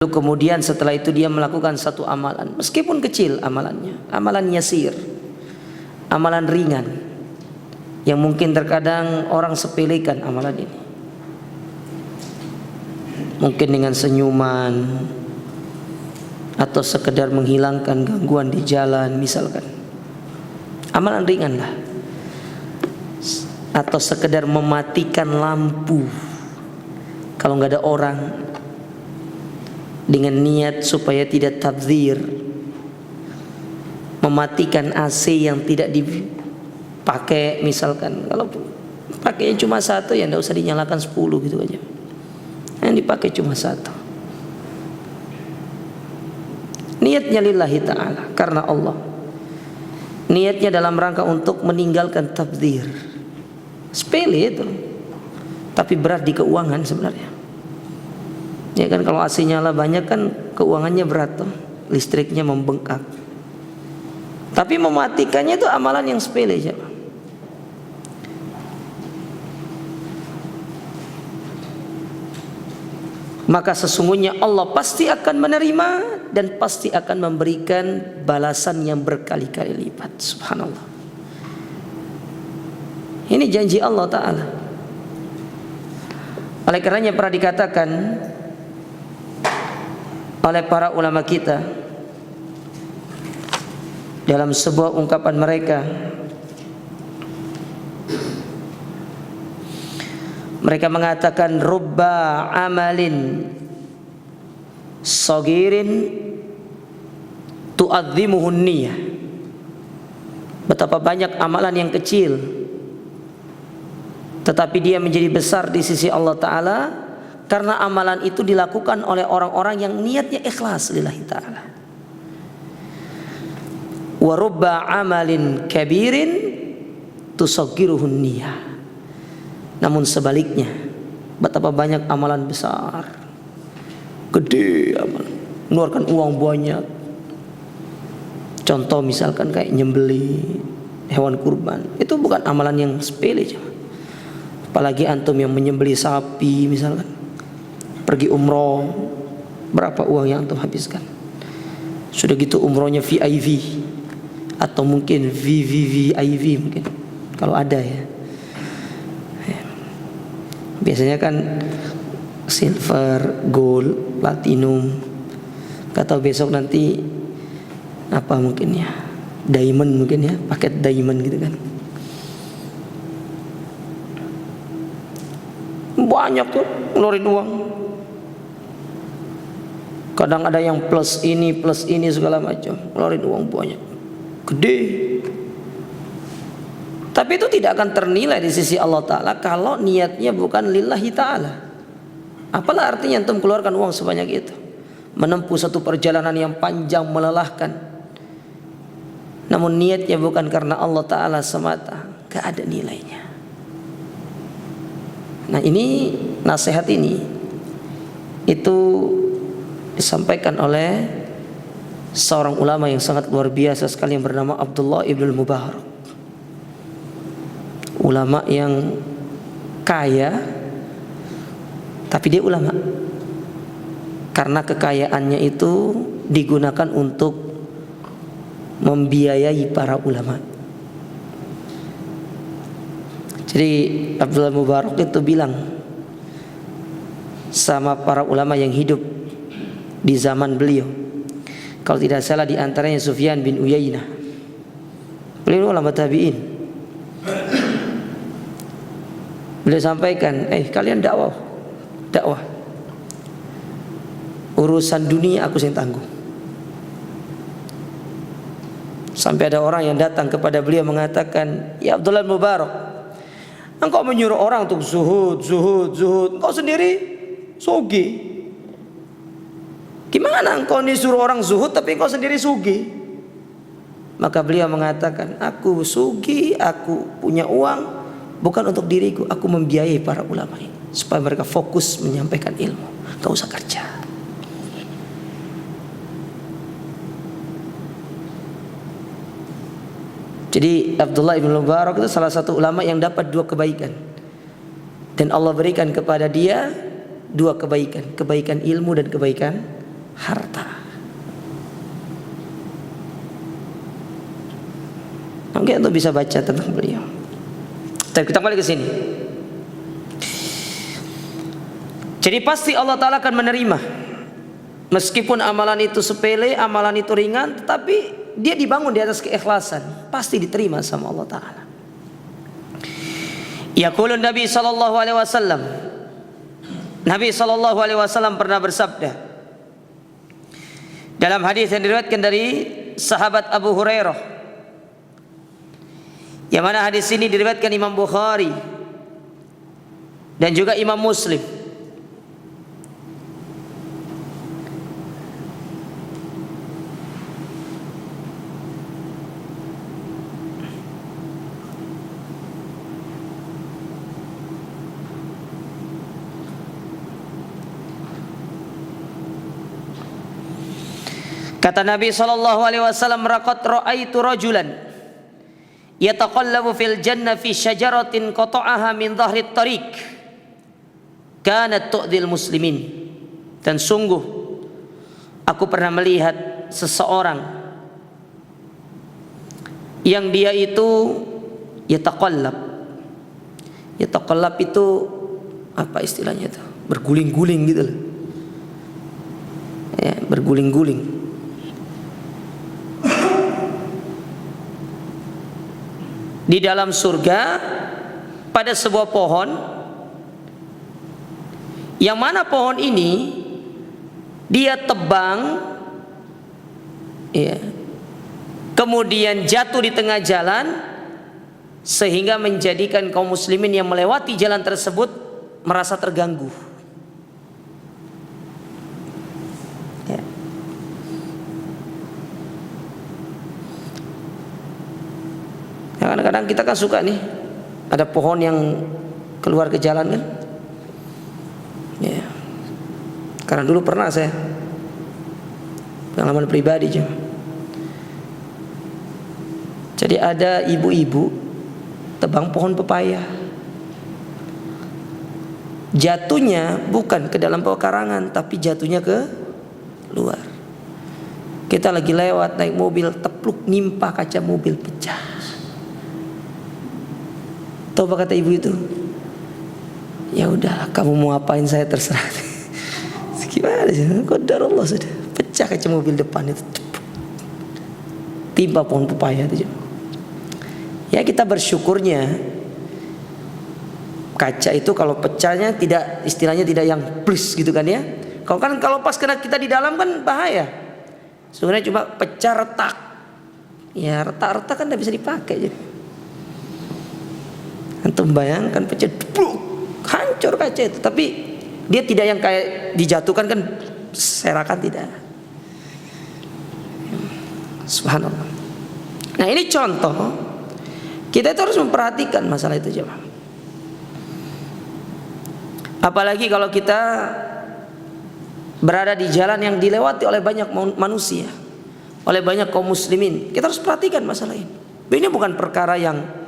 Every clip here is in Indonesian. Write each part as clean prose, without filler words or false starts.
Lalu kemudian setelah itu dia melakukan satu amalan, meskipun kecil amalannya, amalan yasir, amalan ringan, yang mungkin terkadang orang sepelekan amalan ini. Mungkin dengan senyuman, atau sekedar menghilangkan gangguan di jalan misalkan. Amalan ringan lah. Atau sekedar mematikan lampu kalau nggak ada orang, dengan niat supaya tidak tabdzir, mematikan AC yang tidak dipakai misalkan. Kalau pakainya cuma satu ya nggak usah dinyalakan 10 gitu aja, yang dipakai cuma satu. Niatnya lillahi ta'ala, karena Allah. Niatnya dalam rangka untuk meninggalkan tabdzir. Sepele itu, tapi berat di keuangan sebenarnya. Ya kan, kalau AC nyala banyak kan keuangannya berat tuh, listriknya membengkak. Tapi mematikannya itu amalan yang sepele aja. Maka sesungguhnya Allah pasti akan menerima dan pasti akan memberikan balasan yang berkali-kali lipat. Subhanallah. Ini janji Allah Ta'ala. Oleh karenanya pernah dikatakan oleh para ulama kita dalam sebuah ungkapan mereka, mereka mengatakan rubba amalin sagirin tu'adzimuhun niyah. Betapa banyak amalan yang kecil tetapi dia menjadi besar di sisi Allah Ta'ala karena amalan itu dilakukan oleh orang-orang yang niatnya ikhlas lillahi ta'ala. Wa rubba amalin kabirin tusaggiruhun niyah. Namun sebaliknya, betapa banyak amalan besar, gede amalan, mengeluarkan uang banyak. Contoh misalkan kayak nyembeli hewan kurban, itu bukan amalan yang sepele. Apalagi antum yang menyembeli sapi misalkan, pergi umroh, berapa uang yang antum habiskan? Sudah gitu umrohnya VIP atau mungkin VVVIV mungkin kalau ada ya. Biasanya kan silver, gold, platinum. Gak tahu besok nanti apa mungkin ya, diamond mungkin ya, paket diamond gitu kan. Banyak tuh ngeluarin uang. Kadang ada yang plus ini segala macam, ngeluarin uang banyak, gede. Tapi itu tidak akan ternilai di sisi Allah Ta'ala kalau niatnya bukan lillahi ta'ala. Apalah artinya antum keluarkan uang sebanyak itu, menempuh satu perjalanan yang panjang melelahkan, namun niatnya bukan karena Allah Ta'ala semata, gak ada nilainya. Nah ini nasihat ini itu disampaikan oleh seorang ulama yang sangat luar biasa sekali yang bernama Abdullah ibn Mubarak. Ulama yang kaya, tapi dia ulama karena kekayaannya itu digunakan untuk membiayai para ulama. Jadi Abdullah Mubarak itu bilang sama para ulama yang hidup di zaman beliau, kalau tidak salah di antaranya Sufyan bin Uyainah, beliau ulama tabi'in. Beliau sampaikan, kalian dakwah, urusan dunia aku yang tanggung. Sampai ada orang yang datang kepada beliau mengatakan, ya Abdullah Mubarak, engkau menyuruh orang untuk zuhud, engkau sendiri sugi. Gimana engkau disuruh orang zuhud tapi engkau sendiri sugi? Maka beliau mengatakan, aku sugi, aku punya uang bukan untuk diriku, aku membiayai para ulama ini supaya mereka fokus menyampaikan ilmu, gak usah kerja. Jadi Abdullah ibn Mubarak itu salah satu ulama yang dapat dua kebaikan, dan Allah berikan kepada dia dua kebaikan, kebaikan ilmu dan kebaikan harta. Mungkin untuk bisa baca tentang beliau. Tapi kita kembali ke sini. Jadi pasti Allah Ta'ala akan menerima. Meskipun amalan itu sepele, amalan itu ringan, tetapi dia dibangun di atas keikhlasan, pasti diterima sama Allah Ta'ala. Yaqulun Nabi sallallahu alaihi wasallam. Nabi sallallahu alaihi wasallam pernah bersabda dalam hadis yang diriwayatkan dari sahabat Abu Hurairah, yang mana hadis ini diriwayatkan Imam Bukhari dan juga Imam Muslim. Kata Nabi sallallahu alaihi wasallam, "Raqad ra'aitu rajulan yataqallabu fil jannah fi syajaratin qata'aha min dhahri tariq kanat tu'dhil muslimin." Dan sungguh aku pernah melihat seseorang yang dia itu yataqallab. Yataqallab itu apa istilahnya itu? Berguling-guling gitu loh. Ya, berguling-guling. Di dalam surga pada sebuah pohon, yang mana pohon ini dia tebang, ya, kemudian jatuh di tengah jalan, sehingga menjadikan kaum muslimin yang melewati jalan tersebut merasa terganggu. Ya. Kadang-kadang kita kan suka nih, ada pohon yang keluar ke jalan kan, ya. Karena dulu pernah saya pengalaman pribadi aja. Jadi ada ibu-ibu tebang pohon pepaya, jatuhnya bukan ke dalam pekarangan, tapi jatuhnya ke luar. Kita lagi lewat naik mobil, tepluk, nimpa kaca mobil, pecah. Tahu apa kata ibu itu? Ya udah, kamu mau apain saya terserah. Gimana sih? Qadar Allah sudah. Pecah kaca mobil depan itu. Timpa pohon pepaya itu. Ya kita bersyukurnya kaca itu kalau pecahnya tidak, istilahnya tidak yang plus gitu kan ya. Kalau pas kena kita di dalam kan bahaya. Sebenarnya cuma pecah retak. Ya retak-retak kan tidak bisa dipakai jadi. Antum bayangkan pecah, hancur kaca itu. Tapi dia tidak yang kayak dijatuhkan kan serakan, tidak. Subhanallah. Nah ini contoh, kita itu harus memperhatikan masalah itu jemaah. Apalagi kalau kita berada di jalan yang dilewati oleh banyak manusia, oleh banyak kaum muslimin, kita harus perhatikan masalah ini. Ini bukan perkara yang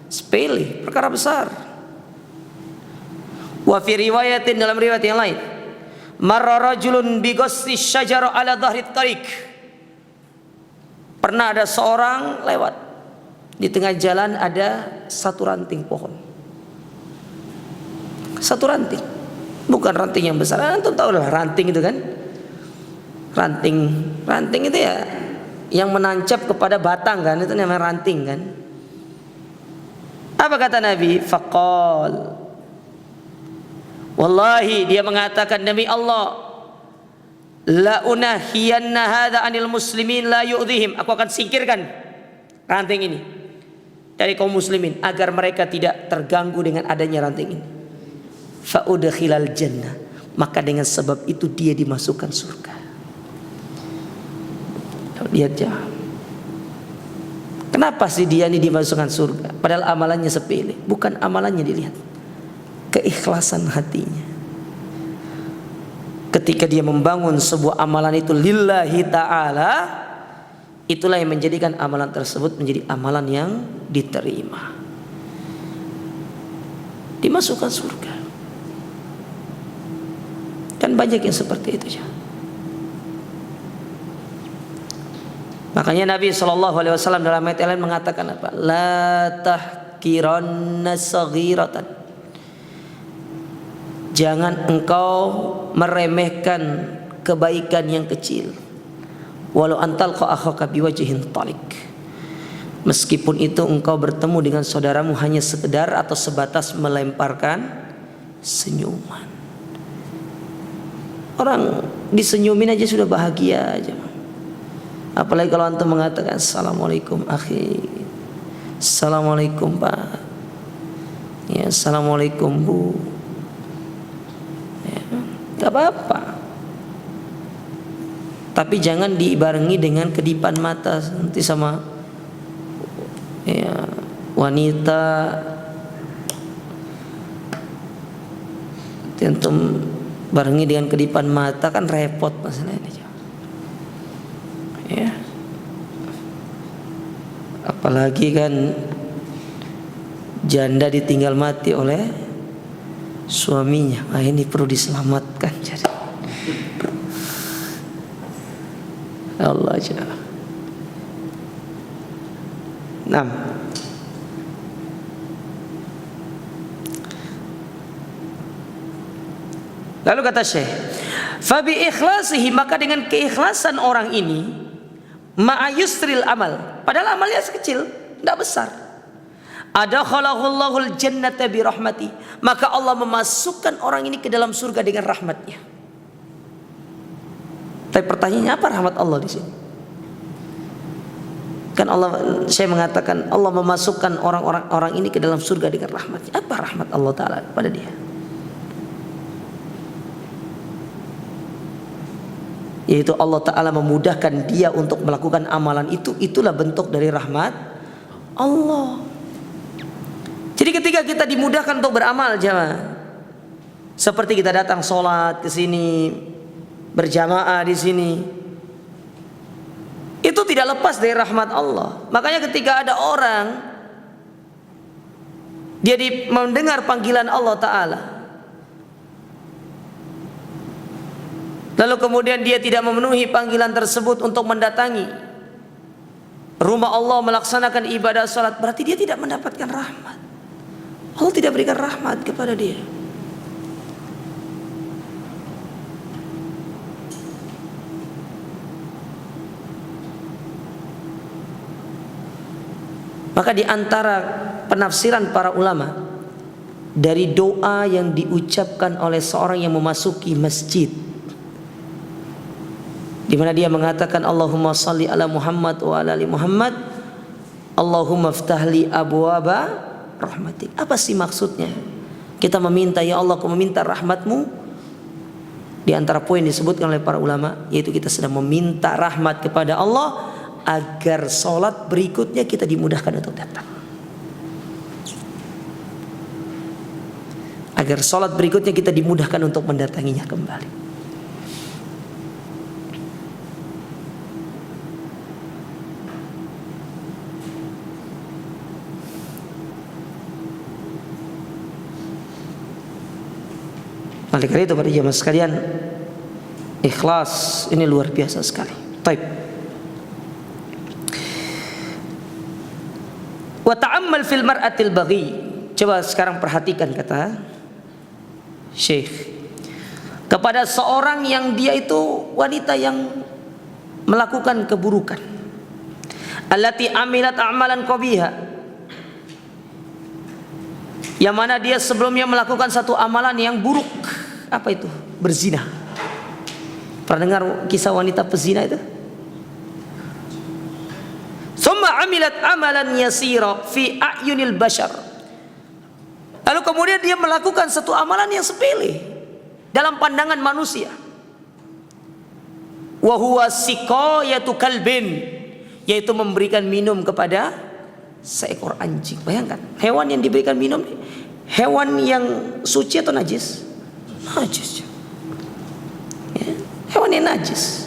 sepele, perkara besar. Wa fi riwayatin, dalam riwayat yang lain, marra rajulun bi ghassi syajar ala dhahri tariq. Pernah ada seorang lewat, di tengah jalan ada satu ranting pohon. Satu ranting, bukan ranting yang besar. Antum tahu lah ranting itu kan? Ranting itu ya yang menancap kepada batang kan, itu namanya ranting kan? Apa kata Nabi? Faqal, wallahi, dia mengatakan demi Allah, la unahiyanna hadza anil muslimin la yu'dhihim, aku akan singkirkan ranting ini dari kaum muslimin agar mereka tidak terganggu dengan adanya ranting ini. Fa udkhilal jannah, maka dengan sebab itu dia dimasukkan surga. Lihat jah, kenapa sih dia ini dimasukkan surga? Padahal amalannya sepele. Bukan amalannya dilihat, keikhlasan hatinya. Ketika dia membangun sebuah amalan itu lillahi ta'ala, itulah yang menjadikan amalan tersebut menjadi amalan yang diterima, dimasukkan surga. Kan banyak yang seperti itu ya. Makanya Nabi SAW dalam ayat lain mengatakan apa? La tahkiranna saghiratan. Jangan engkau meremehkan kebaikan yang kecil. Walau antalqa akhaka biwajhin talik. Meskipun itu engkau bertemu dengan saudaramu hanya sekedar atau sebatas melemparkan senyuman. Orang disenyumin aja sudah bahagia aja. Apalagi kalau antum mengatakan assalamualaikum akhi, assalamualaikum pak, ya assalamualaikum bu, ya, gak apa-apa. Tapi jangan dibarengi dengan kedipan mata nanti sama ya, wanita. Antum barengi dengan kedipan mata kan repot masalahnya. Ya. Apalagi kan janda ditinggal mati oleh suaminya. Nah, ini perlu diselamatkan jadi. Allah aja. 6. Lalu kata Syekh, "Fa bi ikhlasihi," maka dengan keikhlasan orang ini, ma'ayusril amal, padahal amalnya sekecil, tidak besar. Adakhalahullahu al-jannata bi rahmati, maka Allah memasukkan orang ini ke dalam surga dengan rahmatnya. Tapi pertanyaannya, apa rahmat Allah di sini? Kan Allah, saya mengatakan Allah memasukkan orang ini ke dalam surga dengan rahmatnya. Apa rahmat Allah Ta'ala pada dia? Yaitu Allah Ta'ala memudahkan dia untuk melakukan amalan itu. Itulah bentuk dari rahmat Allah. Jadi ketika kita dimudahkan untuk beramal, jamaah, seperti kita datang sholat ke sini, berjamaah di sini, itu tidak lepas dari rahmat Allah. Makanya ketika ada orang dia mendengar panggilan Allah Ta'ala, lalu kemudian dia tidak memenuhi panggilan tersebut untuk mendatangi rumah Allah melaksanakan ibadah salat, berarti dia tidak mendapatkan rahmat. Allah tidak berikan rahmat kepada dia. Maka di antara penafsiran para ulama dari doa yang diucapkan oleh seorang yang memasuki masjid, di mana dia mengatakan Allahumma salli ala Muhammad wa ala ali Muhammad, Allahumma ftahli abwaba rahmatik. Apa sih maksudnya? Kita meminta, ya Allah, aku meminta rahmatmu. Di antara poin disebutkan oleh para ulama, yaitu kita sedang meminta rahmat kepada Allah agar sholat berikutnya kita dimudahkan untuk datang, agar sholat berikutnya kita dimudahkan untuk mendatanginya kembali. Oleh karena itu para jemaah sekalian, ikhlas ini luar biasa sekali. Baik. Wa ta'ammal fil mar'atil baghi. Coba sekarang perhatikan kata Syekh kepada seorang yang dia itu wanita yang melakukan keburukan. Allati amilat a'malan qabiha, yang mana dia sebelumnya melakukan satu amalan yang buruk. Apa itu? Berzina. Pernah dengar kisah wanita pezina itu? Summa amilat amalan yasira fi a'yunil bashar. Lalu kemudian dia melakukan satu amalan yang sepele dalam pandangan manusia. Wa huwa siqayatu kalbin, yaitu memberikan minum kepada seekor anjing. Bayangkan, hewan yang diberikan minum, hewan yang suci atau najis? Najis. Ya, hewan yang najis.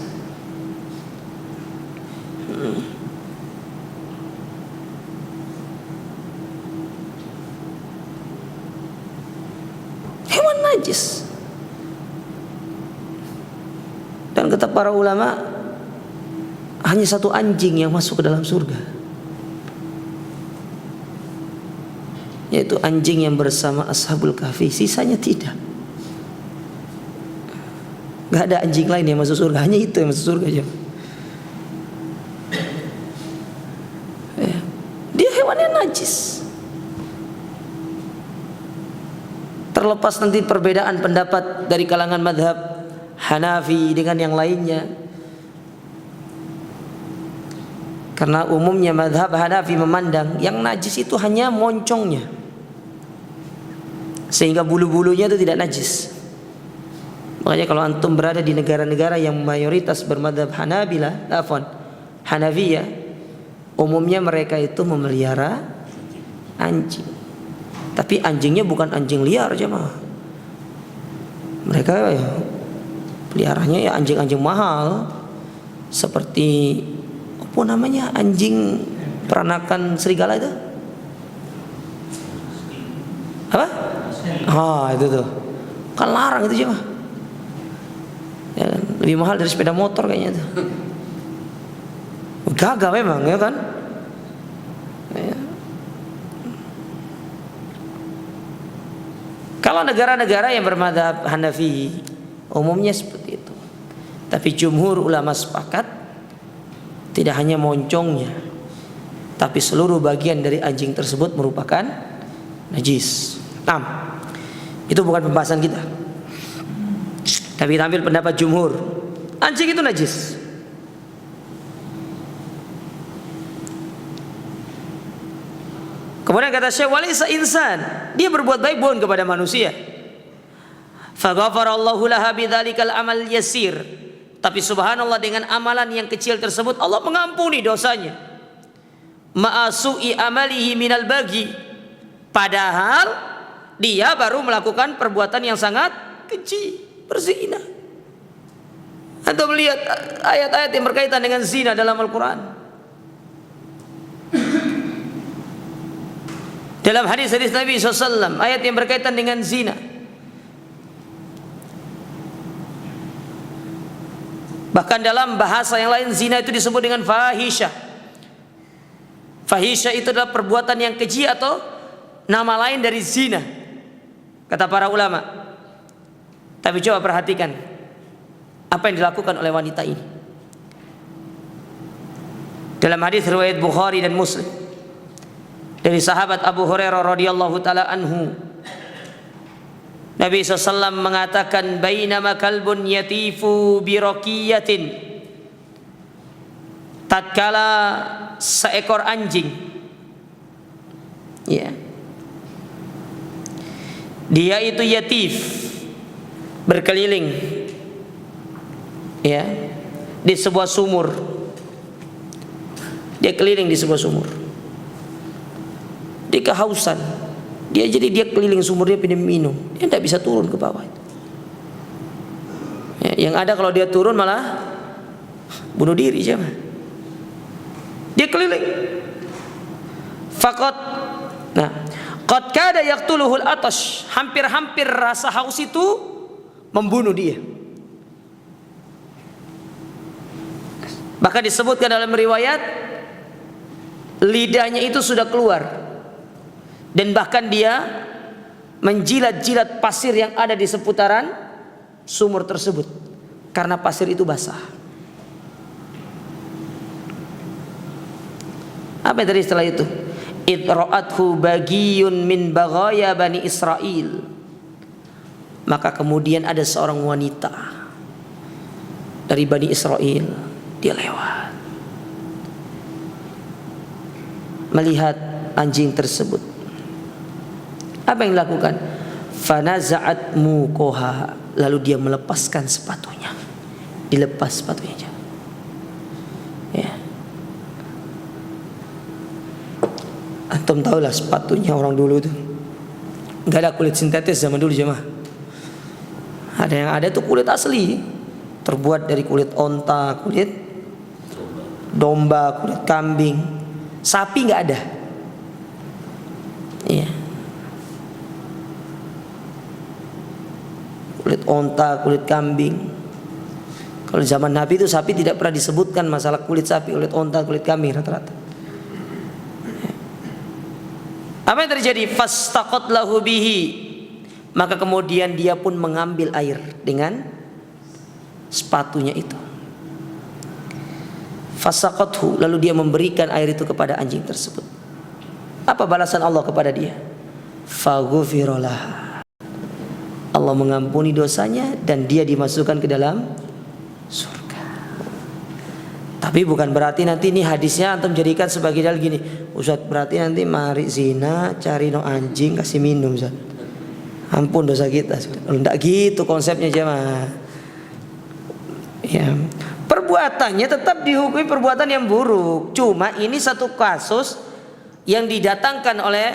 Hewan najis. Dan kata para ulama, hanya satu anjing yang masuk ke dalam surga, yaitu anjing yang bersama Ashabul Kahfi. Sisanya tidak. Gak ada anjing lain yang masuk surga, hanya itu yang masuk surga aja. Dia hewannya najis. Terlepas nanti perbedaan pendapat dari kalangan madhab Hanafi dengan yang lainnya, karena umumnya madhab Hanafi memandang yang najis itu hanya moncongnya, sehingga bulu-bulunya itu tidak najis. Makanya kalau antum berada di negara-negara yang mayoritas bermadhab Hanafiyah, umumnya mereka itu memelihara anjing. Tapi anjingnya bukan anjing liar jemaah. Mereka peliharanya ya anjing-anjing mahal, seperti apa namanya, anjing peranakan serigala itu apa? Itu tuh kan larang itu jemaah. Ya kan? Lebih mahal dari sepeda motor kayaknya tuh. Gagah memang ya kan. Ya. Kalau negara-negara yang bermadzhab Hanafi umumnya seperti itu. Tapi jumhur ulama sepakat tidak hanya moncongnya, tapi seluruh bagian dari anjing tersebut merupakan najis. Itu bukan pembahasan kita. Tapi kita ambil pendapat jumhur, anjing itu najis. Kemudian kata Syekh, walisa insan, dia berbuat baik bukan kepada manusia. Faghafarallahu laha bidzalikal amal yasir. Tapi subhanallah, dengan amalan yang kecil tersebut Allah mengampuni dosanya. Ma'asu'i amalihi minal bagi. Padahal dia baru melakukan perbuatan yang sangat keji, berzina. Anda melihat ayat-ayat yang berkaitan dengan zina dalam Al-Quran. Dalam hadis-hadis Nabi SAW, ayat yang berkaitan dengan zina. Bahkan dalam bahasa yang lain, zina itu disebut dengan fahisyah. Fahisyah itu adalah perbuatan yang keji atau nama lain dari zina, kata para ulama. Tapi coba perhatikan apa yang dilakukan oleh wanita ini. Dalam hadis riwayat Bukhari dan Muslim dari sahabat Abu Hurairah radhiyallahu taala anhu, Nabi SAW mengatakan, bainama kalbun yatifu birokiyatin, tatkala seekor anjing, ya, dia itu yatif, berkeliling, ya, di sebuah sumur. Dia keliling di sebuah sumur. Dia kehausan. Dia keliling sumur, dia pengen minum. Dia tidak bisa turun ke bawah. Ya, yang ada kalau dia turun malah bunuh diri siapa? Dia keliling. Faqat, qad kada yaqtuluhul atash. Hampir-hampir rasa haus itu membunuh dia. Bahkan disebutkan dalam riwayat, lidahnya itu sudah keluar. Dan bahkan dia menjilat-jilat pasir yang ada di seputaran sumur tersebut, karena pasir itu basah. Apa yang tadi setelah itu? Idra'athu bagiyun min baghaya bani Israel. Maka kemudian ada seorang wanita dari Bani Israel, dia lewat melihat anjing tersebut. Apa yang dilakukan? Fanaza'at muqoha, lalu dia melepaskan sepatunya. Dilepas sepatunya. Ya. Antum tahulah sepatunya orang dulu itu nggak ada kulit sintetis zaman dulu jemaah. Ada yang ada itu kulit asli, terbuat dari kulit onta, kulit domba, kulit kambing, sapi nggak ada. Iya. Kulit onta, kulit kambing. Kalau zaman Nabi itu sapi tidak pernah disebutkan masalah kulit sapi, kulit onta, kulit kambing rata-rata. Apa yang terjadi? Fastaqat lahu bihi. Maka kemudian dia pun mengambil air dengan sepatunya itu. Fasaqathu, lalu dia memberikan air itu kepada anjing tersebut. Apa balasan Allah kepada dia? Faghufiralah. Allah mengampuni dosanya dan dia dimasukkan ke dalam surga. Tapi bukan berarti nanti ini hadisnya antum jadikan sebagai dalil gini, Ustaz, berarti nanti mari zina cari no anjing kasih minum, Ustaz. Ampun dosa kita. Enggak gitu konsepnya jemaah. Ya. Perbuatannya tetap dihukumi perbuatan yang buruk. Cuma ini satu kasus yang didatangkan oleh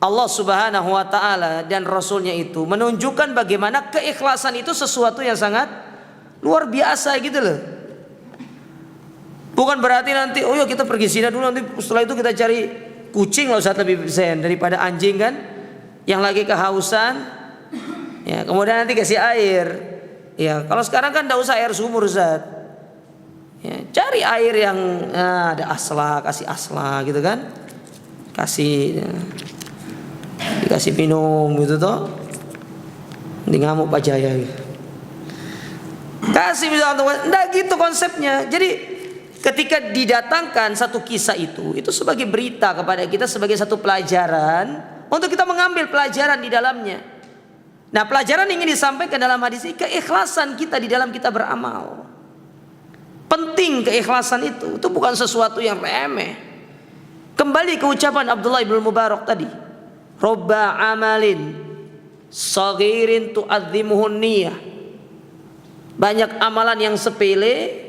Allah Subhanahu wa taala dan Rasulnya itu menunjukkan bagaimana keikhlasan itu sesuatu yang sangat luar biasa gitu loh. Bukan berarti nanti oh ya kita pergi zina dulu, nanti setelah itu kita cari kucing lah Ustaz, lebih zen daripada anjing kan yang lagi kehausan. Ya, kemudian nanti kasih air. Ya, kalau sekarang kan enggak usah air sumur Ustaz. Ya, cari air yang ada asla, kasih asla gitu kan. Kasih dikasih minum gitu toh. Nanti ngamuk Pak Jaya gitu. Kasih misalnya, enggak gitu konsepnya. Jadi ketika didatangkan satu kisah itu sebagai berita kepada kita, sebagai satu pelajaran untuk kita mengambil pelajaran di dalamnya. Nah, pelajaran ingin disampaikan dalam hadis ini keikhlasan kita di dalam kita beramal. Penting keikhlasan itu bukan sesuatu yang remeh. Kembali ke ucapan Abdullah bin Mubarak tadi, robba amalin saghirin tu'azzimuhun niyah. Banyak amalan yang sepele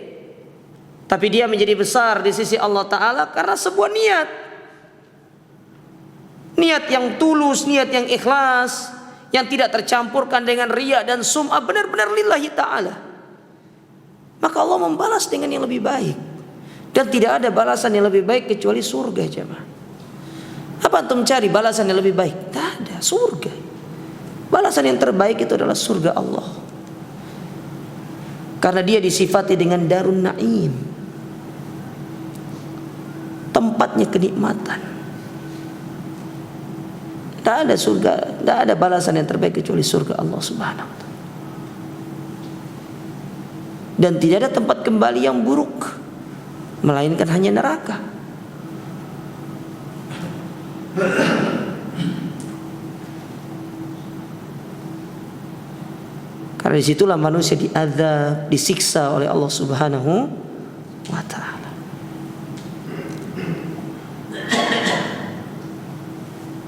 tapi dia menjadi besar di sisi Allah Ta'ala karena sebuah niat. Niat yang tulus, niat yang ikhlas, yang tidak tercampurkan dengan riya dan sum'ah, benar-benar lillahi ta'ala. Maka Allah membalas dengan yang lebih baik. Dan tidak ada balasan yang lebih baik kecuali surga jemaah. Apa antum cari balasan yang lebih baik? Tidak ada, surga. Balasan yang terbaik itu adalah surga Allah. Karena dia disifati dengan darun na'im, tempatnya kenikmatan. Tidak ada surga, tidak ada balasan yang terbaik kecuali surga Allah Subhanahu wa ta'ala. Dan tidak ada tempat kembali yang buruk, melainkan hanya neraka. Karena disitulah manusia diazab, disiksa oleh Allah Subhanahu wa ta'ala.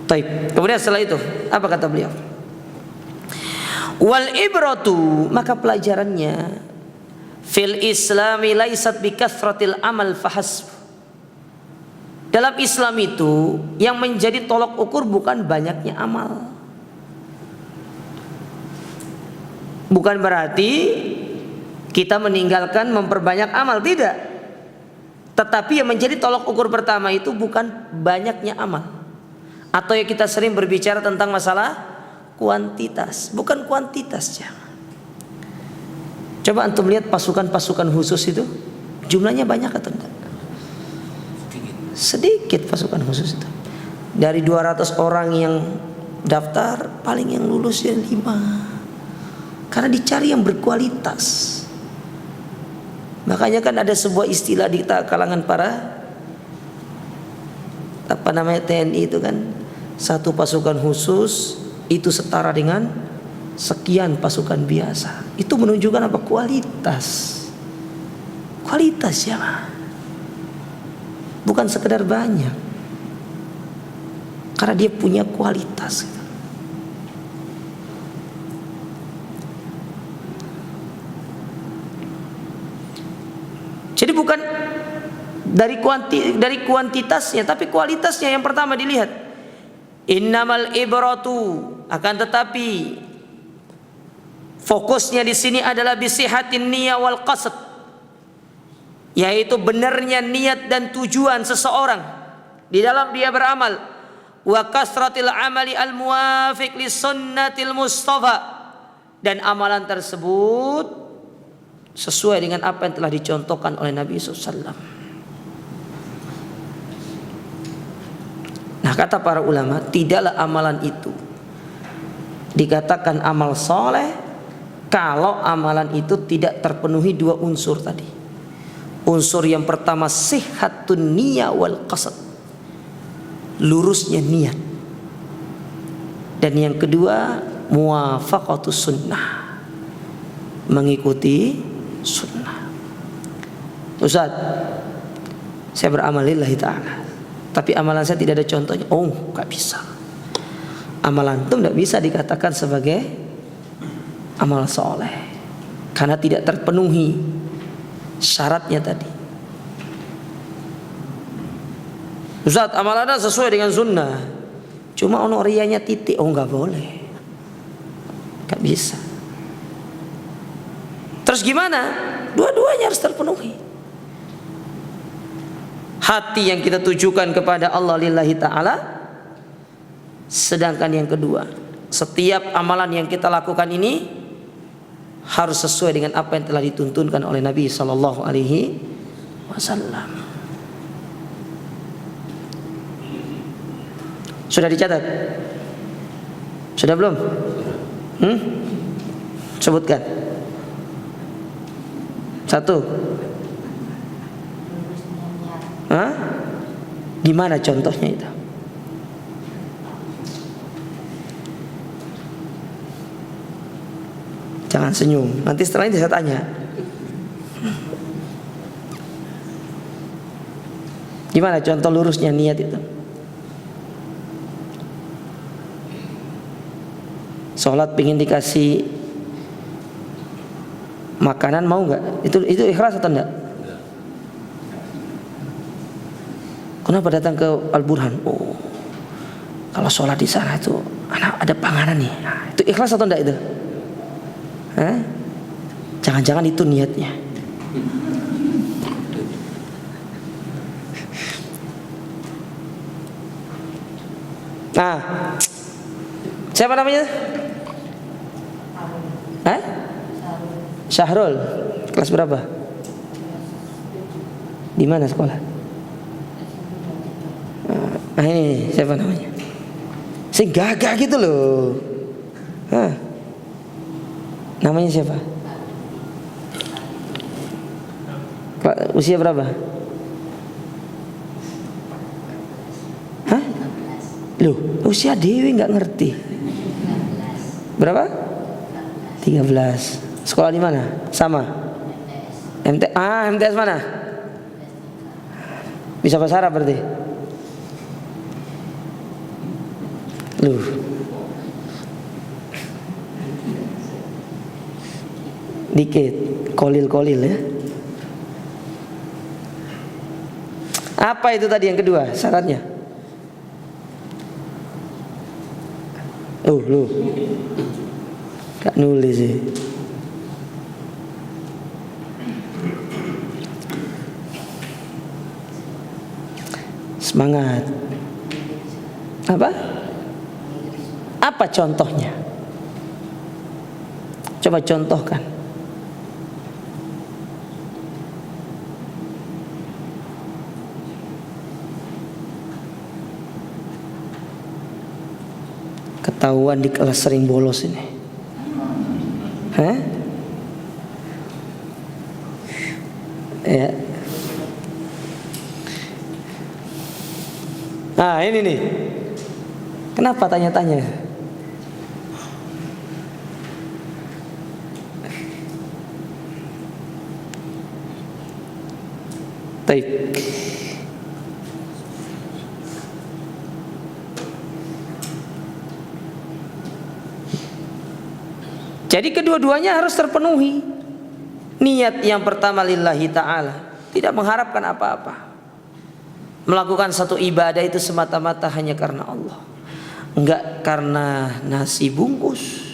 Taib. Kemudian setelah itu apa kata beliau? Wal ibratu, maka pelajarannya fil islami laisat bi kathratil amal fahasb. Dalam Islam itu yang menjadi tolok ukur bukan banyaknya amal. Bukan berarti kita meninggalkan memperbanyak amal, tidak. Tetapi yang menjadi tolok ukur pertama itu bukan banyaknya amal. Atau yang kita sering berbicara tentang masalah kuantitas, bukan kuantitas. Coba antum lihat pasukan-pasukan khusus itu jumlahnya banyak atau enggak? Sedikit pasukan khusus itu. Dari 200 orang yang daftar paling yang lulus ya 5. Karena dicari yang berkualitas. Makanya kan ada sebuah istilah di kalangan para TNI itu kan, satu pasukan khusus itu setara dengan sekian pasukan biasa. Itu menunjukkan apa? Kualitas. Kualitas ya, bukan sekedar banyak. Karena dia punya kualitas. Jadi bukan dari kuantitasnya, tapi kualitasnya yang pertama dilihat. Innamal ibratu, akan tetapi fokusnya di sini adalah bisihatin niyah wal qasd, yaitu benarnya niat dan tujuan seseorang di dalam dia beramal. Wa kasratil amali al muwafiq li sunnatil mustafa, dan amalan tersebut sesuai dengan apa yang telah dicontohkan oleh Nabi SAW. Nah, kata para ulama, tidaklah amalan itu dikatakan amal soleh kalau amalan itu tidak terpenuhi dua unsur tadi. Unsur yang pertama sihhatun niyah wal qasad, lurusnya niat. Dan yang kedua muwafaqatus sunnah, mengikuti sunnah. Ustaz, saya beramal lillahi ta'ala, tapi amalan saya tidak ada contohnya. Oh, gak bisa. Amalan itu tidak bisa dikatakan sebagai amal soleh karena tidak terpenuhi syaratnya tadi. Ustaz, amalannya sesuai dengan sunnah, cuma ono riyanya titik. Oh, nggak boleh, nggak bisa. Terus gimana? Dua-duanya harus terpenuhi. Hati yang kita tujukan kepada Allah lillahi ta'ala, sedangkan yang kedua, setiap amalan yang kita lakukan ini harus sesuai dengan apa yang telah dituntunkan oleh Nabi Sallallahu Alaihi Wasallam. Sudah dicatat? Sudah belum? Sebutkan. Satu. Hah? Gimana contohnya itu? Jangan senyum, nanti setelah ini saya tanya. Gimana contoh lurusnya niat itu? Sholat pingin dikasih makanan, mau nggak? Itu ikhlas atau enggak? Kenapa datang ke Al-Burhan? Oh, kalau sholat di sana itu ada panganan nih. Nah, itu ikhlas atau enggak itu? Hah? Jangan-jangan itu niatnya. Nah, siapa namanya? Hah? Syahrul. Kelas berapa? Di mana sekolah? Nah, ini siapa namanya? Sing gagah gitu loh. Hah? Namanya siapa? Usia berapa? Hah? Loh, usia Dewi nggak ngerti. Berapa? 13. Sekolah di mana? Sama? MTS mana? Bisa bahasa Arab berarti? Loh. Dikit, kolil ya. Apa itu tadi yang kedua syaratnya? Lu gak nulis sih. Semangat. Apa contohnya? Coba contohkan. Ketahuan di kelas sering bolos ini. Hah? Ya. Nah, ini nih. Kenapa tanya-tanya? Baik. Jadi kedua-duanya harus terpenuhi. Niat yang pertama lillahi ta'ala, tidak mengharapkan apa-apa. Melakukan satu ibadah itu semata-mata hanya karena Allah. Enggak karena nasi bungkus,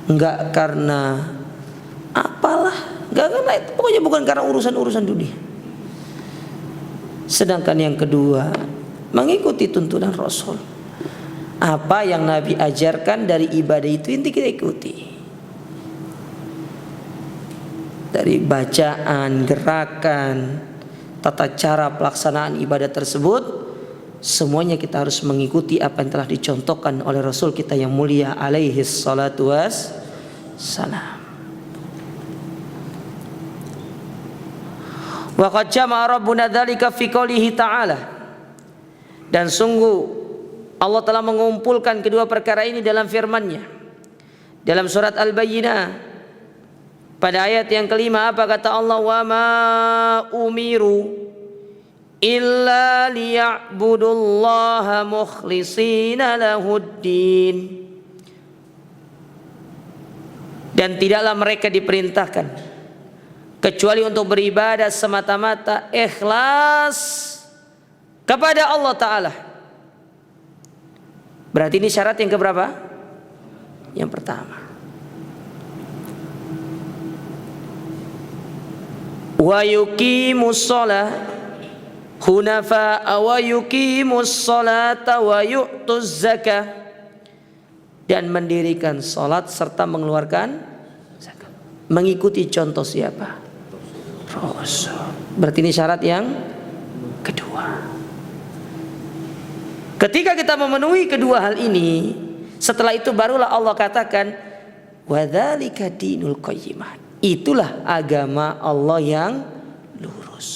enggak karena apalah, enggak karena itu. Pokoknya bukan karena urusan-urusan dunia. Sedangkan yang kedua, mengikuti tuntunan Rasul. Apa yang Nabi ajarkan dari ibadah itu inti kita ikuti. dari bacaan, gerakan, tata cara pelaksanaan ibadah tersebut, semuanya kita harus mengikuti apa yang telah dicontohkan oleh Rasul kita yang mulia alaihi salatu wassalam. Wa qad jama'a rabbuna dzalika fi qoulihi ta'ala. Dan sungguh Allah telah mengumpulkan kedua perkara ini dalam firman-Nya. Dalam surat Al-Bayyinah pada ayat yang kelima, apa kata Allah? Wa ma umiru illa liya'budullaha mukhlishina lahuddin. Dan tidaklah mereka diperintahkan kecuali untuk beribadah semata-mata ikhlas kepada Allah Ta'ala. Berarti ini syarat yang keberapa? Yang pertama. Wa yuqimus shalah hunafa wa yuqimus salata wa yu'tuz zakah, dan mendirikan salat serta mengeluarkan zakat. Mengikuti contoh siapa? Rasul. Berarti ini syarat yang kedua. Ketika kita memenuhi kedua hal ini, setelah itu barulah Allah katakan wadzalika dinul qayyimah. Itulah agama Allah yang lurus.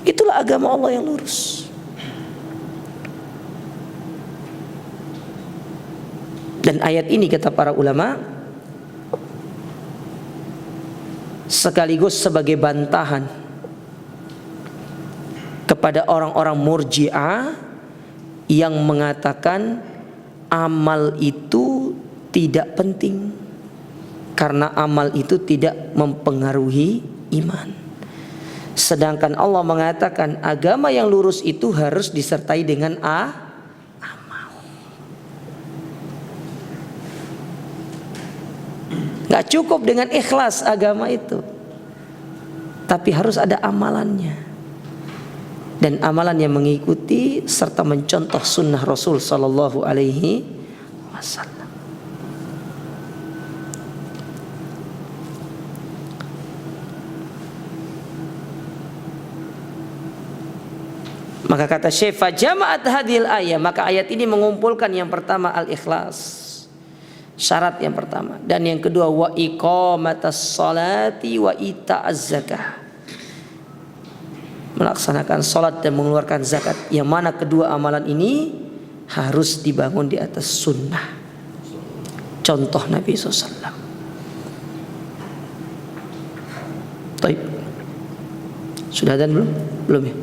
Itulah agama Allah yang lurus. Dan ayat ini kata para ulama sekaligus sebagai bantahan kepada orang-orang Murji'ah yang mengatakan amal itu tidak penting karena amal itu tidak mempengaruhi iman. Sedangkan Allah mengatakan agama yang lurus itu harus disertai dengan amal. Gak cukup dengan ikhlas agama itu, tapi harus ada amalannya. Dan amalan yang mengikuti serta mencontoh sunnah Rasul Sallallahu Alaihi Wasallam. Maka kata Syekh, fajama'at hadhil ayat, maka ayat ini mengumpulkan yang pertama al-ikhlas, syarat yang pertama, dan yang kedua wa iqamatas salati wa ita'az zakah, melaksanakan salat dan mengeluarkan zakat, yang mana kedua amalan ini harus dibangun di atas sunnah, contoh Nabi SAW. Baik, sudah dan belum? Belum ya?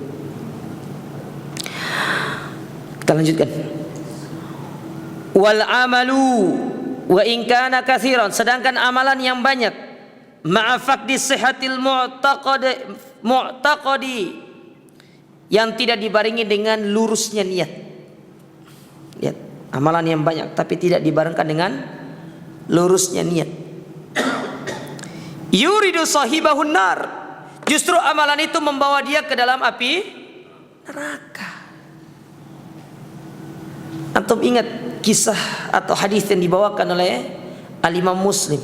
Kita lanjutkan. Wal amalu wa in kana katsiran, sedangkan amalan yang banyak ma'afaqdi sihhatil mu'taqadi, yang tidak dibarengi dengan lurusnya niat. Lihat, amalan yang banyak tapi tidak dibarengkan dengan lurusnya niat. Yuridu sahibahun nar, justru amalan itu membawa dia ke dalam api neraka. Antum ingat kisah atau hadis yang dibawakan oleh Al-Imam Muslim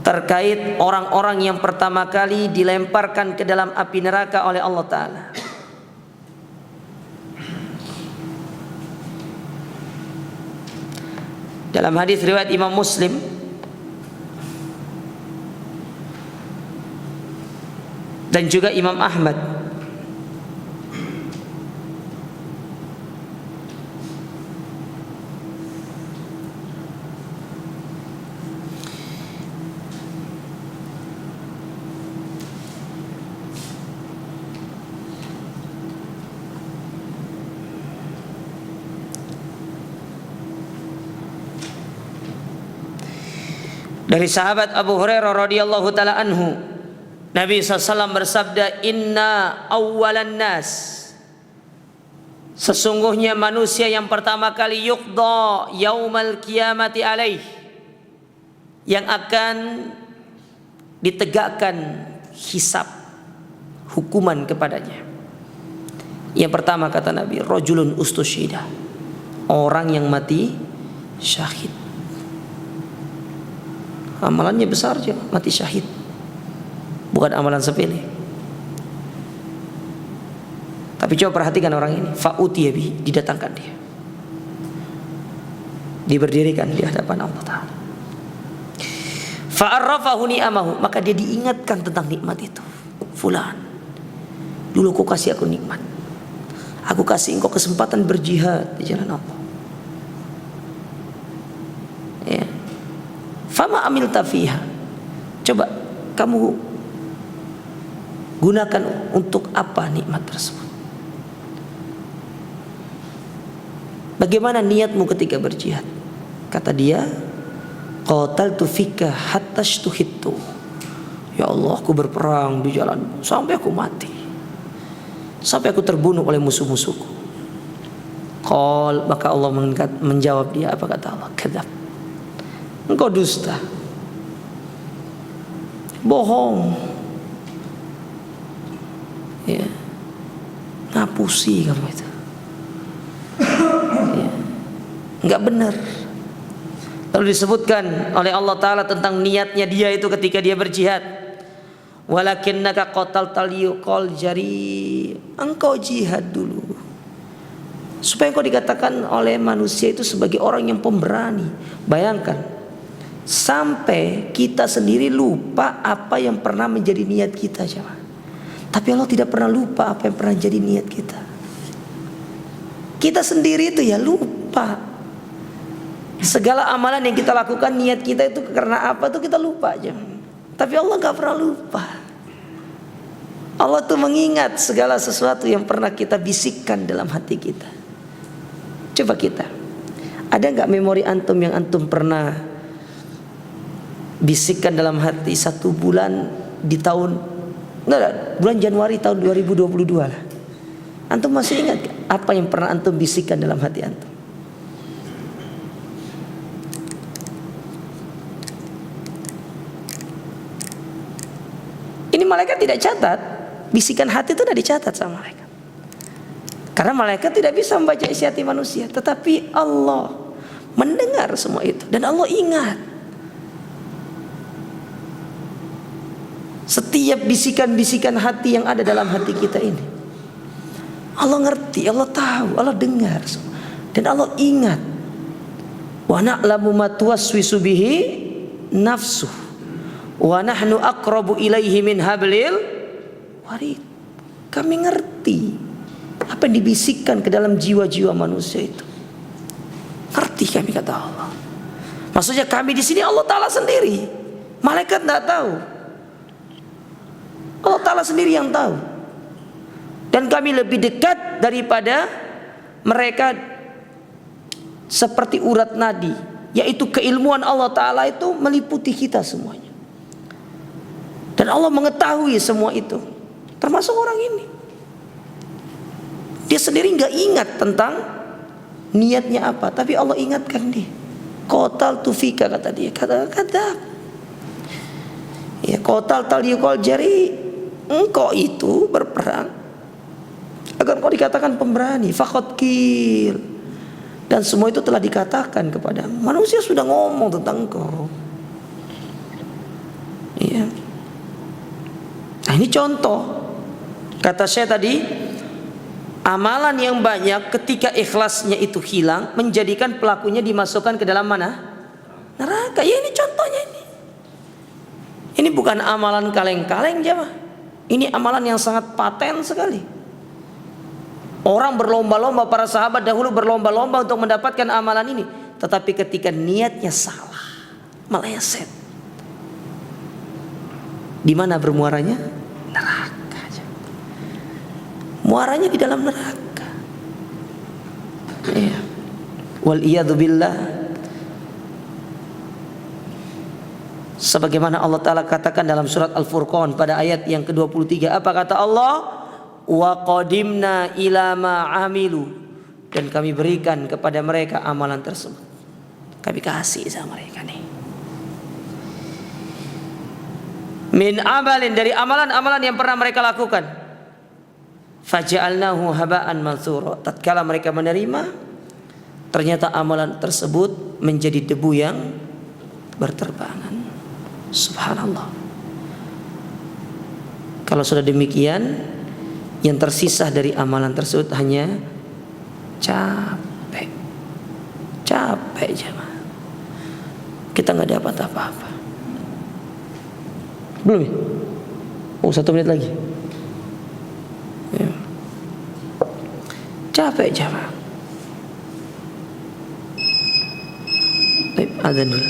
terkait orang-orang yang pertama kali dilemparkan ke dalam api neraka oleh Allah Ta'ala. Dalam hadis riwayat Imam Muslim, dan juga Imam Ahmad, dari sahabat Abu Hurairah radhiyallahu taala anhu, Nabi SAW bersabda, inna awwalan nas, sesungguhnya manusia yang pertama kali yuqda yaumal qiyamati alaih, yang akan ditegakkan hisab, hukuman kepadanya. Yang pertama kata Nabi, rajulun ustusyida, orang yang mati syahid. Amalannya besar aja, mati syahid. Bukan amalan sepele. Tapi coba perhatikan orang ini. Fa'utiya bihi, didatangkan dia. Diberdirikan di hadapan Allah Ta'ala. Fa'arrafahu ni'amahu, maka dia diingatkan tentang nikmat itu. Fulan, dulu kau kasih aku nikmat. Aku kasih engkau kesempatan berjihad di jalan Allah. Ya. Fama amilta fiha. Coba kamu gunakan untuk apa nikmat tersebut? Bagaimana niatmu ketika berjihad? Kata dia, qataltu fika hatta shtuhittu. Ya Allah, aku berperang di jalanmu sampai aku mati, sampai aku terbunuh oleh musuh-musuhku. Qal, maka Allah menjawab dia, apa kata Allah? Kadzab, engkau dusta, bohong, ya, ngapusi kamu itu, ya, enggak benar. Lalu disebutkan oleh Allah Ta'ala tentang niatnya dia itu ketika dia berjihad. Walakinnaka qataltal yuqal jari, engkau jihad dulu supaya engkau dikatakan oleh manusia itu sebagai orang yang pemberani. Bayangkan, sampai kita sendiri lupa apa yang pernah menjadi niat kita, jemaah. Tapi Allah tidak pernah lupa apa yang pernah jadi niat kita. Kita sendiri itu ya lupa. Segala amalan yang kita lakukan, niat kita itu karena apa tuh kita lupa aja. Tapi Allah gak pernah lupa. Allah tuh mengingat segala sesuatu yang pernah kita bisikkan dalam hati kita. Coba kita, ada gak memori antum yang antum pernah bisikkan dalam hati 1 bulan di tahun, bulan Januari tahun 2022 lah. Antum masih ingat gak apa yang pernah antum bisikkan dalam hati antum? Ini malaikat tidak catat. Bisikan hati itu tidak dicatat sama malaikat. Karena malaikat tidak bisa membaca isi hati manusia. Tetapi Allah mendengar semua itu. Dan Allah ingat setiap bisikan-bisikan hati yang ada dalam hati kita ini. Allah ngerti, Allah tahu, Allah dengar semua. Dan Allah ingat. Wa na'lamu ma tuwaswisu bihi nafsuh. Wa nahnu aqrabu ilaihi min hablil warid. Kami ngerti apa yang dibisikkan ke dalam jiwa-jiwa manusia itu. Ngerti kami, kata Allah. Maksudnya kami di sini Allah Ta'ala sendiri. Malaikat tidak tahu. Allah Ta'ala sendiri yang tahu. Dan kami lebih dekat daripada mereka seperti urat nadi, yaitu keilmuan Allah Ta'ala itu meliputi kita semuanya. Dan Allah mengetahui semua itu, termasuk orang ini. Dia sendiri nggak ingat tentang niatnya apa, tapi Allah ingatkan dia. Qataltu fika, kata dia, kata ya, qatal yuqal jari, engkau itu berperang agar kau dikatakan pemberani. Faqad qil, dan semua itu telah dikatakan kepada manusia, sudah ngomong tentang engkau. Iya. Nah, ini contoh. Kata saya tadi, amalan yang banyak ketika ikhlasnya itu hilang, menjadikan pelakunya dimasukkan ke dalam mana? Neraka. Ya, ini contohnya ini. Ini bukan amalan kaleng-kaleng, jemaah. Ini amalan yang sangat paten sekali. Orang berlomba-lomba, para sahabat dahulu berlomba-lomba untuk mendapatkan amalan ini, tetapi ketika niatnya salah, meleset, di mana bermuaranya? Neraka. Muaranya di dalam neraka. Ya. Wal iyadu billah. Sebagaimana Allah Ta'ala katakan dalam surat Al-Furqan pada ayat yang ke-23. Apa kata Allah? Wa qadimna ila ma amilu, dan kami berikan kepada mereka amalan tersebut. Kami kasih sama mereka nih. Min amalin, dari amalan-amalan yang pernah mereka lakukan. Faja'alnahu haba'an mansura. Tatkala mereka menerima, ternyata amalan tersebut menjadi debu yang berterbangan. Subhanallah. Kalau sudah demikian, yang tersisa dari amalan tersebut hanya capek. Capek jemaah. Kita nggak dapat apa-apa. Belum ya? Oh, 1 menit lagi. Ya. Capek jemaah. Baik, azan dulu.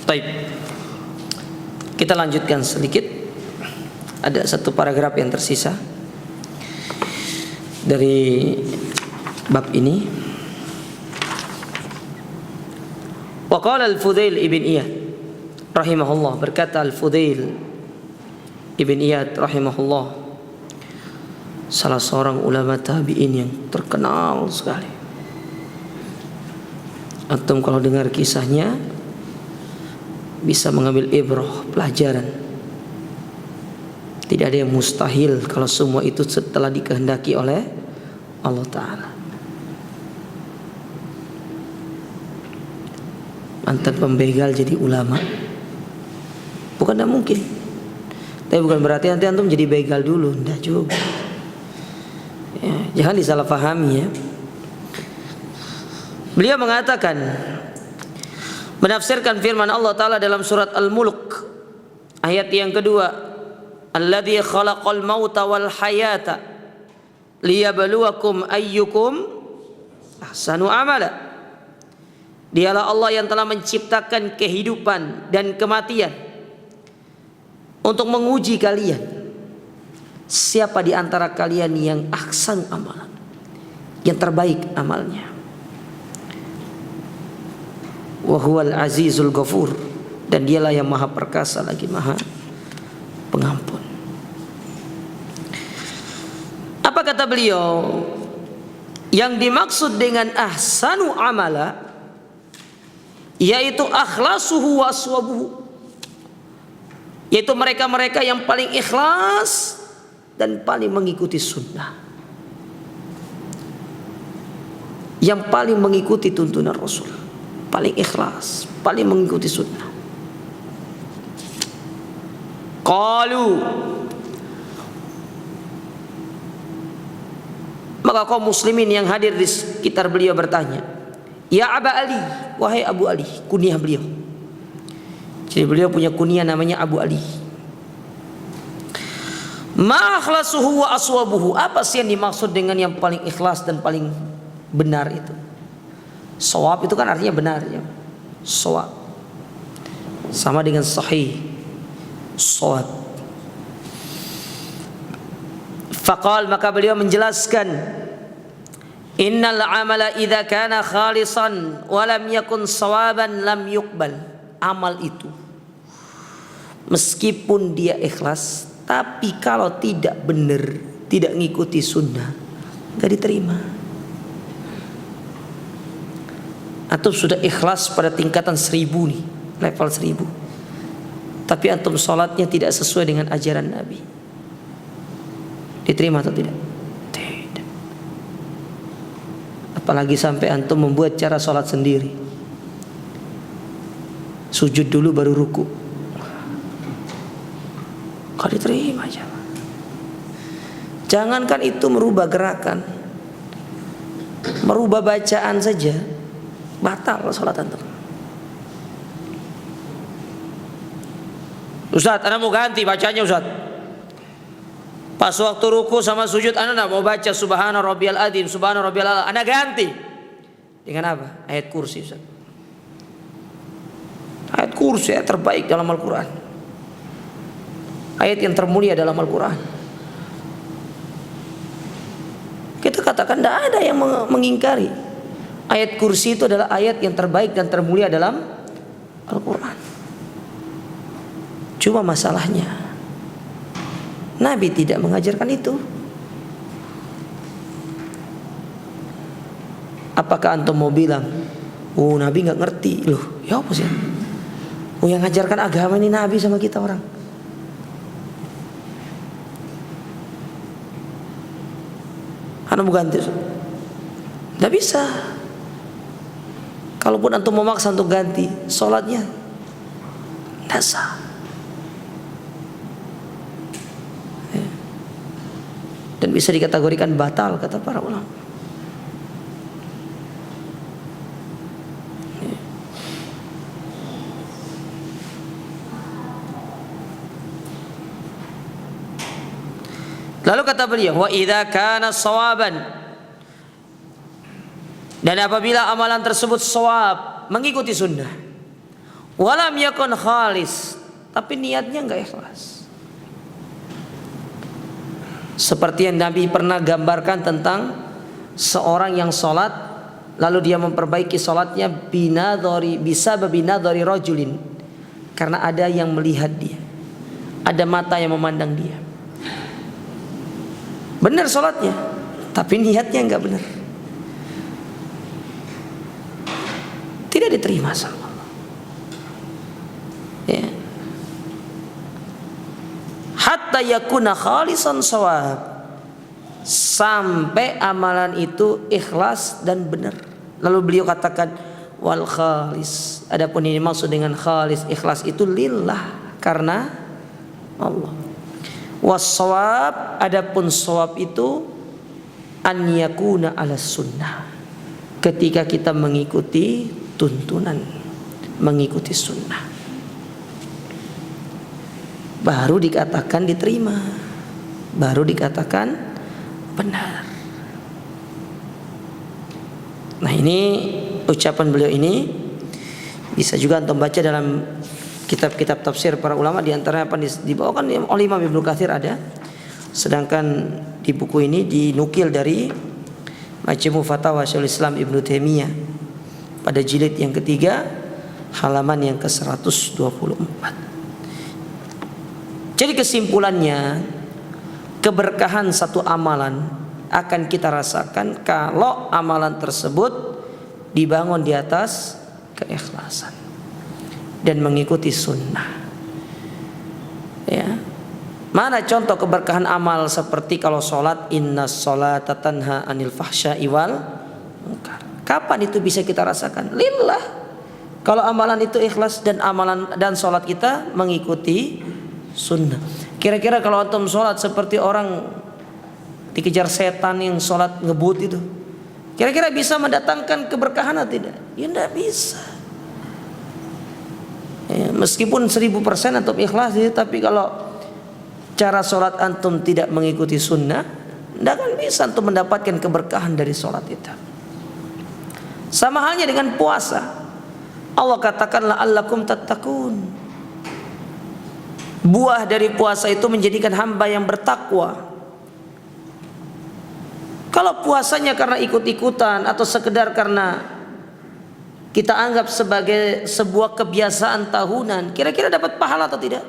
Baik, kita lanjutkan sedikit. Ada satu paragraf yang tersisa dari bab ini. Wa qala al-Fudail ibn Iyad rahimahullah, berkata al-Fudail ibn Iyad rahimahullah, salah seorang ulama tabi'in yang terkenal sekali. Antum kalau dengar kisahnya bisa mengambil ibrah, pelajaran. Tidak ada yang mustahil kalau semua itu setelah dikehendaki oleh Allah Ta'ala. Mantan pembegal jadi ulama, bukan tidak mungkin. Tapi bukan berarti nanti antum jadi begal dulu, tidak juga ya, jangan disalahpahami ya. Beliau mengatakan, menafsirkan firman Allah Ta'ala dalam surat Al-Mulk ayat yang kedua, alladzi khalaqal mauta wal hayata liyabluwakum ayyukum ahsanu amala. Dialah Allah yang telah menciptakan kehidupan dan kematian untuk menguji kalian. siapa di antara kalian yang ahsan amalan, yang terbaik amalnya. Wa huwal azizul ghafur, dan dialah yang maha perkasa lagi maha pengampun. Apa kata beliau? Yang dimaksud dengan ahsanu amala yaitu akhlasuhu wa aswabuhu, yaitu mereka-mereka yang paling ikhlas dan paling mengikuti sunnah, yang paling mengikuti tuntunan Rasul, paling ikhlas, paling mengikuti sunnah. Qalu, maka kaum muslimin yang hadir di sekitar beliau bertanya, ya Aba Ali, wahai Abu Ali, kunyah beliau. Jadi beliau punya kunyah namanya Abu Ali. Ma akhlasuhu wa aswabuhu, apa sih yang dimaksud dengan yang paling ikhlas dan paling benar itu? Shawab itu kan artinya benar ya. Shawab sama dengan sahih. Shawab. Faqal, maka beliau menjelaskan, innal amala idza kana khalisan wa lam yakun sawaban lam yuqbal. Amal itu meskipun dia ikhlas, tapi kalau tidak benar, tidak ngikuti sunnah, gak diterima. Antum sudah ikhlas pada tingkatan 1000 nih, level 1000, tapi antum sholatnya tidak sesuai dengan ajaran Nabi, diterima atau tidak? Tidak. Apalagi sampai antum membuat cara sholat sendiri, sujud dulu baru ruku, kalau diterima aja. Jangankan itu merubah gerakan, merubah bacaan saja batal sholat antum. Ustaz, ana mau ganti bacanya Ustaz. Pas waktu ruku sama sujud ana mau baca subhana rabbiyal adzim, subhana rabbiyal a'la, ana ganti dengan apa? Ayat kursi Ustaz. Ayat kursi ayat terbaik dalam Al-Quran, ayat yang termulia dalam Al-Quran. Kita katakan tidak ada yang mengingkari ayat kursi itu adalah ayat yang terbaik dan termulia dalam Al-Quran. Cuma masalahnya Nabi tidak mengajarkan itu. Apakah antum mau bilang, oh Nabi nggak ngerti? Loh, ya apa sih? Oh yang ngajarkan agama ini Nabi sama kita orang. Anda mau ganti? Tidak bisa. Kalaupun antum memaksa untuk ganti, sholatnya tidak sah. Dan bisa dikategorikan batal kata para ulama. Lalu kata beliau, wa idza kana shawaban, dan apabila amalan tersebut shawab, mengikuti sunnah, walam yakun khalis, tapi niatnya enggak ikhlas. Seperti yang Nabi pernah gambarkan tentang seorang yang sholat, lalu dia memperbaiki sholatnya bisa binadhari rajulin, karena ada yang melihat dia, ada mata yang memandang dia. Benar sholatnya, tapi niatnya enggak benar, tidak diterima sama Allah. Ya. Hatta yakuna khalisan shawab, sampai amalan itu ikhlas dan benar. Lalu beliau katakan wal khalis, adapun ini maksud dengan khalis, ikhlas itu lillah, karena Allah. Was-shawab, adapun shawab itu an yakuna ala sunnah, ketika kita mengikuti tuntunan, mengikuti sunnah, baru dikatakan diterima, baru dikatakan benar. Nah ini ucapan beliau ini bisa juga antum baca dalam kitab-kitab tafsir para ulama, di antaranya apa dibawakan oleh Imam Ibnu Katsir ada Sedangkan di buku ini dinukil dari Majmu' Fatawa Syekhul Islam Ibnu Taimiyah pada jilid yang ketiga halaman yang ke-124. Jadi kesimpulannya, keberkahan satu amalan akan kita rasakan kalau amalan tersebut dibangun di atas keikhlasan dan mengikuti sunnah. Ya. Mana contoh keberkahan amal seperti kalau sholat, innas sholata tanha anil fahsya'i wal munkar. Kapan itu bisa kita rasakan? Lillah. Kalau amalan itu ikhlas dan amalan dan sholat kita mengikuti sunnah. Kira-kira kalau antum sholat seperti orang dikejar setan yang sholat ngebut itu, kira-kira bisa mendatangkan keberkahan atau tidak? Ya tidak bisa. Ya, meskipun 1000% antum ikhlas, tapi kalau cara sholat antum tidak mengikuti sunnah, tidak akan bisa antum mendapatkan keberkahan dari sholat itu. Sama halnya dengan puasa. Allah katakan la'allakum tattaqun. Buah dari puasa itu menjadikan hamba yang bertakwa. Kalau puasanya karena ikut-ikutan atau sekedar karena kita anggap sebagai sebuah kebiasaan tahunan, kira-kira dapat pahala atau tidak?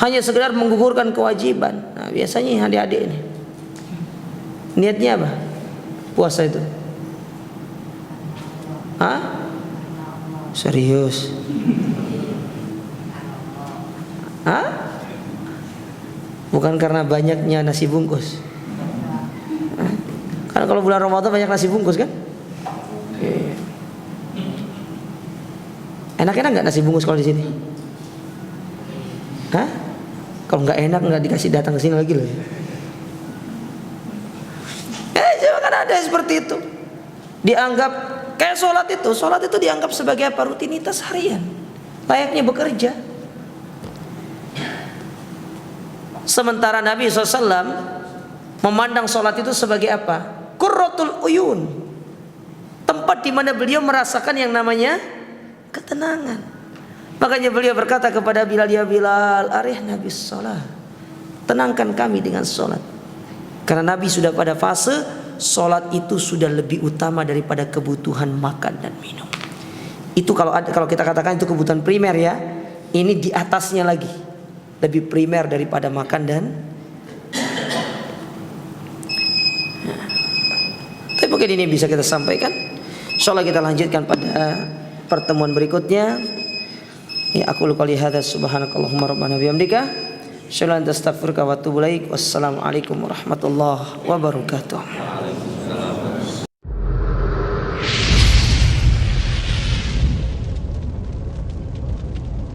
Hanya sekedar menggugurkan kewajiban. Nah, biasanya adik-adik ini niatnya apa? Puasa itu? Hah? Serius? Hah? Bukan karena banyaknya nasi bungkus? Hah? Karena kalau bulan Ramadan banyak nasi bungkus kan? Enak-enak nggak nasi bungkus kalau di sini? Hah? Kalau nggak enak nggak dikasih datang ke sini lagi loh. Coba kan ada seperti itu. Dianggap kayak sholat itu dianggap sebagai apa? Rutinitas harian, layaknya bekerja. Sementara Nabi SAW memandang sholat itu sebagai apa? Qurratul uyun, tempat di mana beliau merasakan yang namanya ketenangan. Makanya beliau berkata kepada Bilal, ya Bilal, arihna bis sholat, tenangkan kami dengan sholat. Karena Nabi sudah pada fase sholat itu sudah lebih utama daripada kebutuhan makan dan minum. Itu kalau kita katakan itu kebutuhan primer ya. Ini di atasnya lagi, lebih primer daripada makan dan tapi mungkin ini bisa kita sampaikan. Insyaallah kita lanjutkan pada pertemuan berikutnya. Ya, aku qouli hadza subhanakallahumma rabbana bihamdika asyhadu an la ilaha illa anta astaghfiruka wa atubu ilaik. Wassalamualaikum warahmatullahi wabarakatuh.